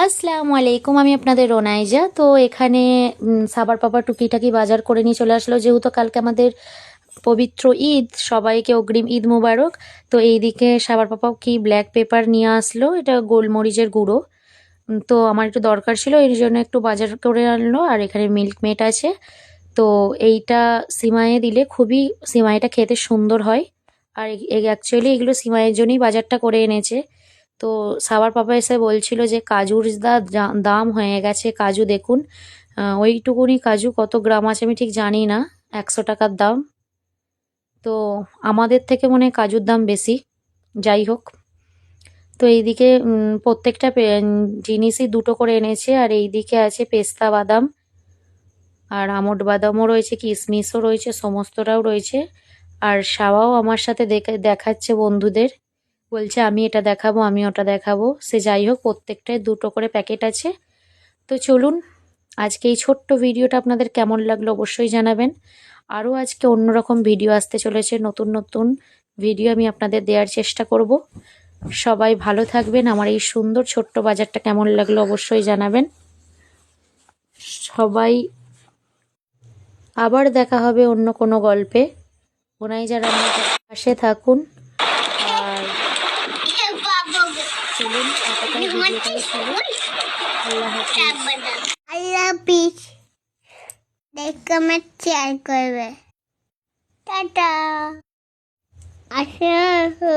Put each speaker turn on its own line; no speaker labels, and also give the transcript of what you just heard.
আসসালামু আলাইকুম, আমি আপনাদের রোনাইজা। তো এখানে সাবার পাপা টুকিটাকি বাজার করে নিয়ে চলে আসলো, যেহেতু কালকে আমাদের পবিত্র ঈদ। সবাইকে অগ্রিম ঈদ মুবারক। তো এইদিকে সাবার পাপাও কি ব্ল্যাক পেপার নিয়ে আসলো, এটা গোলমরিচের গুঁড়ো। তো আমার একটু দরকার ছিল, এর জন্য একটু বাজার করে আনলো। আর এখানে মিল্ক মেড আছে। তো এইটা সিমাইয়ে দিলে খুবই সিমাইটা খেতে সুন্দর হয়। আর অ্যাকচুয়ালি এগুলো সিমাইয়ের জন্যই বাজারটা করে এনেছে। তো সাবার পাপা এসে বলছিল যে কাজুর দাম হয়ে গেছে। কাজু দেখুন, ওইটুকুনি কাজু কত গ্রাম আছে আমি ঠিক জানি না। 100 টাকার দাম। তো আমাদের থেকে মনে হয় কাজুর দাম বেশি। যাই হোক, তো এইদিকে প্রত্যেকটা জিনিসই দুটো করে এনেছে। আর এইদিকে আছে পেস্তা বাদাম, আর আমন্ড বাদামও রয়েছে, কিশমিশও রয়েছে, সমস্তটাও রয়েছে। আর সাওয়াও আমার সাথে দেখাচ্ছে বন্ধুদের, বলছে আমি এটা দেখাবো, আমি ওটা দেখাবো। সে যাই হোক, প্রত্যেকটায় দুটো করে প্যাকেট আছে। তো চলুন, আজকে এই ছোট্ট ভিডিওটা আপনাদের কেমন লাগলো অবশ্যই জানাবেন। আরও আজকে অন্যরকম ভিডিও আসতে চলেছে, নতুন নতুন ভিডিও আমি আপনাদের দেওয়ার চেষ্টা করব। সবাই ভালো থাকবেন। আমার এই সুন্দর ছোট্ট বাজারটা কেমন লাগলো অবশ্যই জানাবেন। সবাই আবার দেখা হবে অন্য কোনো গল্পে। ওনাই যারা আমাদের পাশে থাকুন। আর চলুন, এতটাই ভিডিওটাই ছিল। আল্লাহ হাফিজ।
আল্লাহ হাফিজ। কমেন্ট শেয়ার করবে। টাটা। আসো।